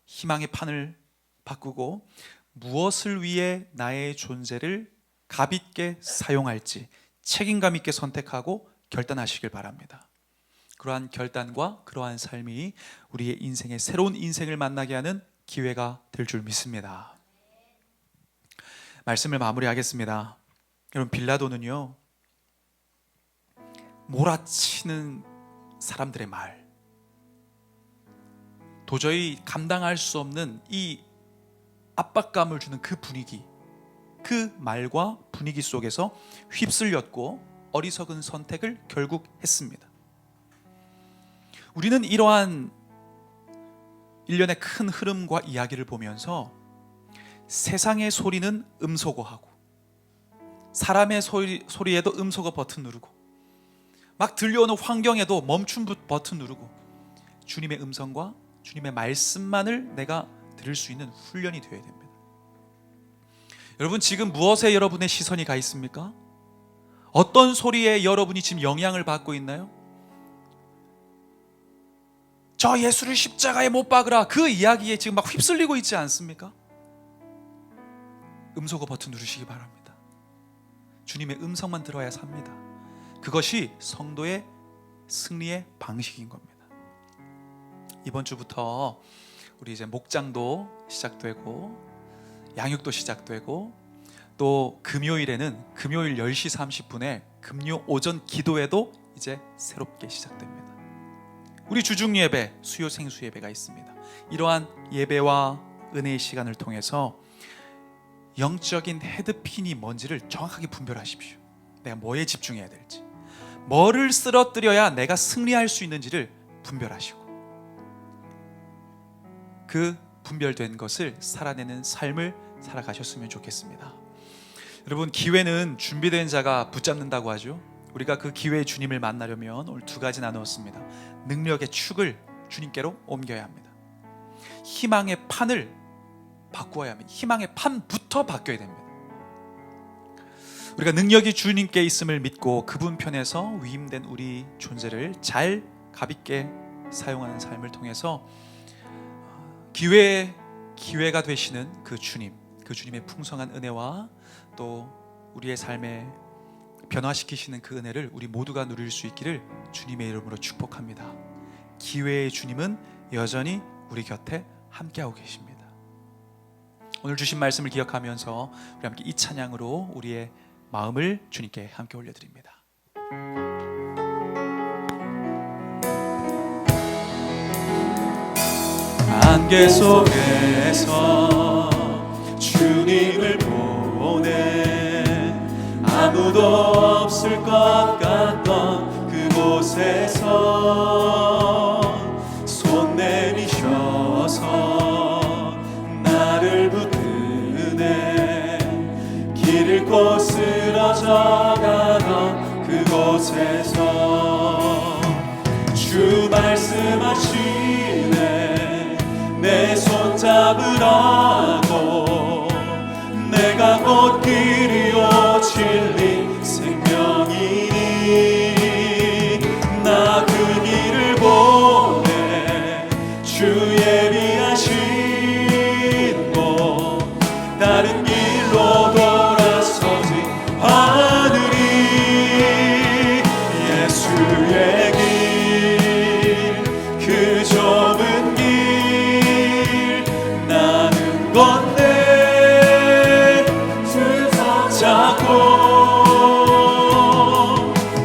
Speaker 1: 희망의 판을 바꾸고 무엇을 위해 나의 존재를 가볍게 사용할지 책임감 있게 선택하고 결단하시길 바랍니다. 그러한 결단과 그러한 삶이 우리의 인생의 새로운 인생을 만나게 하는 기회가 될 줄 믿습니다. 말씀을 마무리하겠습니다. 여러분, 빌라도는요 몰아치는 사람들의 말, 도저히 감당할 수 없는 이 압박감을 주는 그 분위기, 그 말과 분위기 속에서 휩쓸렸고 어리석은 선택을 결국 했습니다. 우리는 이러한 일련의 큰 흐름과 이야기를 보면서 세상의 소리는 음소거하고 사람의 소리에도 음소거 버튼 누르고 막 들려오는 환경에도 멈춤 버튼 누르고 주님의 음성과 주님의 말씀만을 내가 들을 수 있는 훈련이 되어야 됩니다. 여러분, 지금 무엇에 여러분의 시선이 가 있습니까? 어떤 소리에 여러분이 지금 영향을 받고 있나요? 저 예수를 십자가에 못 박으라, 그 이야기에 지금 막 휩쓸리고 있지 않습니까? 음소거 버튼 누르시기 바랍니다. 주님의 음성만 들어야 삽니다. 그것이 성도의 승리의 방식인 겁니다. 이번 주부터 우리 이제 목장도 시작되고 양육도 시작되고 또 금요일에는 금요일 10시 30분에 금요 오전 기도회도 이제 새롭게 시작됩니다. 우리 주중 예배, 수요 생수 예배가 있습니다. 이러한 예배와 은혜의 시간을 통해서 영적인 헤드핀이 뭔지를 정확하게 분별하십시오. 내가 뭐에 집중해야 될지, 뭐를 쓰러뜨려야 내가 승리할 수 있는지를 분별하시고 그 분별된 것을 살아내는 삶을 살아가셨으면 좋겠습니다. 여러분, 기회는 준비된 자가 붙잡는다고 하죠. 우리가 그 기회의 주님을 만나려면 오늘 두 가지 나누었습니다. 능력의 축을 주님께로 옮겨야 합니다. 희망의 판을 바꾸어야 합니다. 희망의 판부터 바뀌어야 됩니다. 우리가 능력이 주님께 있음을 믿고 그분 편에서 위임된 우리 존재를 잘 가볍게 사용하는 삶을 통해서 기회가 되시는 그 주님, 그 주님의 풍성한 은혜와 또 우리의 삶에 변화시키시는 그 은혜를 우리 모두가 누릴 수 있기를 주님의 이름으로 축복합니다. 기회의 주님은 여전히 우리 곁에 함께하고 계십니다. 오늘 주신 말씀을 기억하면서 우리 함께 이 찬양으로 우리의 마음을 주님께 함께 올려드립니다. 안개 속에서 주님을 보내 아무도 없을 것 같던 그곳에서 손 내미셔서 나를 붙드네 길 잃고 쓰러져가던 그곳에서 주 말씀하시네 내 손 잡으라고 내가 곧 길이요 진리 생명이니 나 그 길을 보내 주 예비하신 곳 다른 길로 돌아서지 않으리 예수의 길 그 좁은 길 나는 건데 주 잡고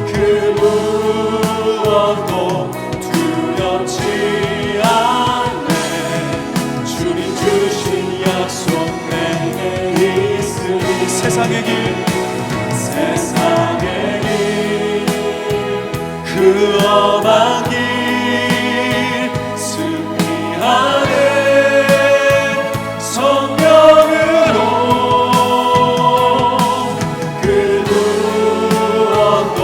Speaker 1: 그 무엇도 두렵지 않네 주님 주신 약속 내게 있으니 세상의 길 그 험한 길 승리하네 성령으로 그 무엇도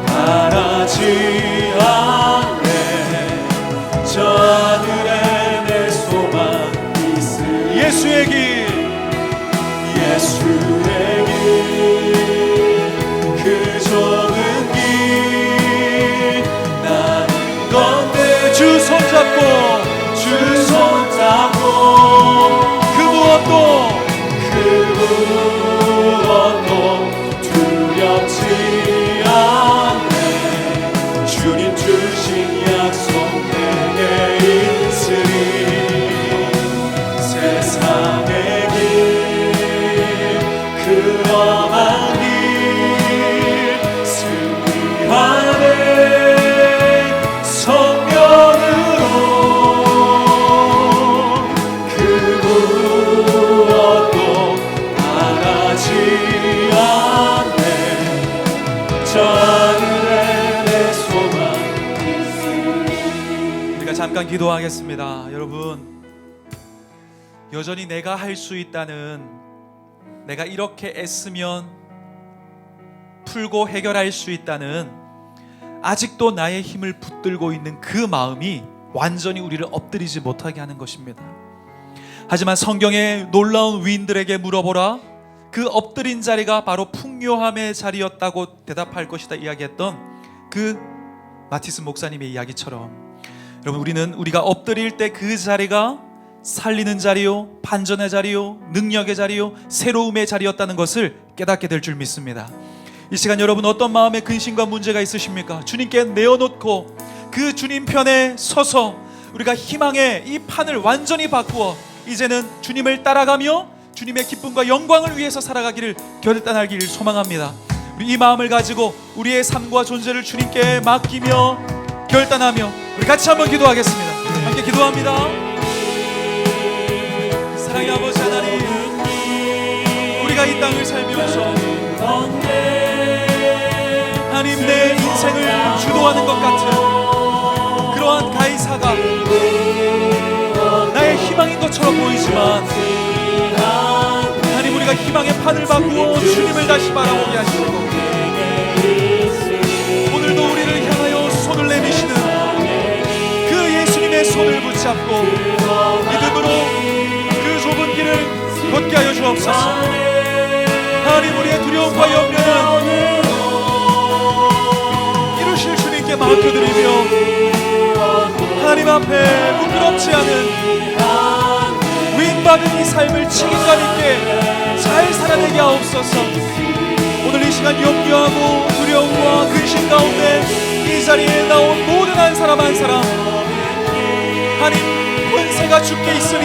Speaker 1: 바라지 않네 저 하늘에 내 소망 있으니 예수의 길 그 좁은 길 나는 건데 주 손잡고 그 무엇도 두렵지 않네 주님 주신 약속 내게 있으니 세상의 길 그 험한 길 승리하네 성령으로 그 무엇도 바라지 않네 저 하늘에 내 소망 있으니 우리가 잠깐 기도하겠습니다. 여러분 여전히 내가 할 수 있다는 내가 이렇게 애쓰면 풀고 해결할 수 있다는 아직도 나의 힘을 붙들고 있는 그 마음이 완전히 우리를 엎드리지 못하게 하는 것입니다. 하지만 성경의 놀라운 위인들에게 물어보라 그 엎드린 자리가 바로 풍요함의 자리였다고 대답할 것이다 이야기했던 그 마티스 목사님의 이야기처럼 여러분 우리는 우리가 엎드릴 때 그 자리가 살리는 자리요 반전의 자리요 능력의 자리요 새로움의 자리였다는 것을 깨닫게 될 줄 믿습니다. 이 시간 여러분 어떤 마음의 근심과 문제가 있으십니까? 주님께 내어놓고 그 주님 편에 서서 우리가 희망의 이 판을 완전히 바꾸어 이제는 주님을 따라가며 주님의 기쁨과 영광을 위해서 살아가기를 결단하기를 소망합니다. 우리 이 마음을 가지고 우리의 삶과 존재를 주님께 맡기며 결단하며 우리 같이 한번 기도하겠습니다. 함께 기도합니다. 사랑의 아버지 하나님 우리가 이 땅을 살면서 하나님 내 인생을 주도하는 것 같은 그러한 가이사가 나의 희망인 것처럼 보이지만 하나님 우리가 희망의 판을 바꾸어 주님을 다시 바라보게 하시고 오늘도 우리를 향하여 손을 내미시는 그 예수님의 손을 붙잡고 믿음으로 그 좁은 길을 걷게 하여 주옵소서. 하나님 우리의 두려움과 염려는 이루실 주님께 맡겨드리며 하나님 앞에 부끄럽지 않은 위임받은 이 삶을 책임감 있게 잘 살아내게 하옵소서. 오늘 이 시간 염려하고 두려움과 근심 가운데 이 자리에 나온 모든 한 사람 한 사람, 하나님 권세가 주께 있으니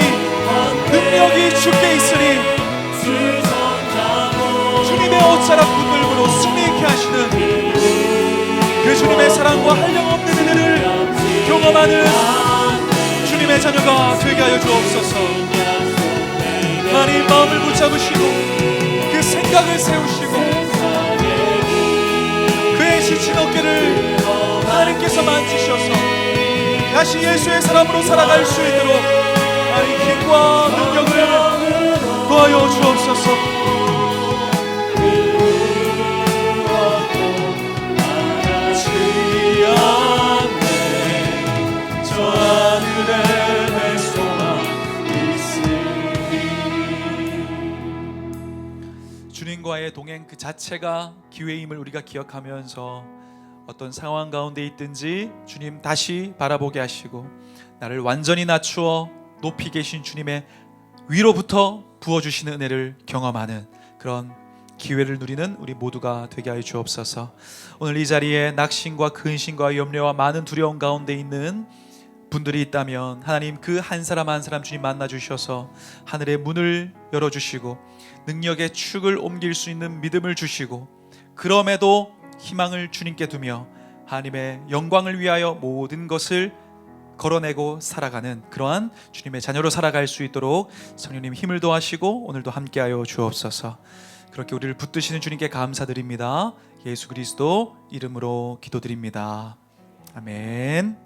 Speaker 1: 능력이 주께 있으니 주님의 옷자락 붙들므로 승리케 하시는 그 주님의 사랑과 한량없는 은혜를 경험하는 주님의 자녀가 되게 하여 주옵소서. 하나님 마음을 붙잡으시고 그 생각을 세우시고 그의 지친 어깨를 하나님께서 만지셔서 다시 예수의 사람으로 살아갈 수 있도록 하나님 힘과 능력을 도하여 주옵소서. 주님과의 동행 그 자체가 기회임을 우리가 기억하면서 어떤 상황 가운데 있든지 주님 다시 바라보게 하시고 나를 완전히 낮추어 높이 계신 주님의 위로부터 부어주시는 은혜를 경험하는 그런 기회를 누리는 우리 모두가 되게 하여 주옵소서. 오늘 이 자리에 낙심과 근심과 염려와 많은 두려움 가운데 있는 분들이 있다면 하나님 그 한 사람 한 사람 주님 만나 주셔서 하늘의 문을 열어주시고 능력의 축을 옮길 수 있는 믿음을 주시고 그럼에도 희망을 주님께 두며 하나님의 영광을 위하여 모든 것을 걸어내고 살아가는 그러한 주님의 자녀로 살아갈 수 있도록 성령님 힘을 더하시고 오늘도 함께하여 주옵소서. 그렇게 우리를 붙드시는 주님께 감사드립니다. 예수 그리스도 이름으로 기도드립니다. 아멘.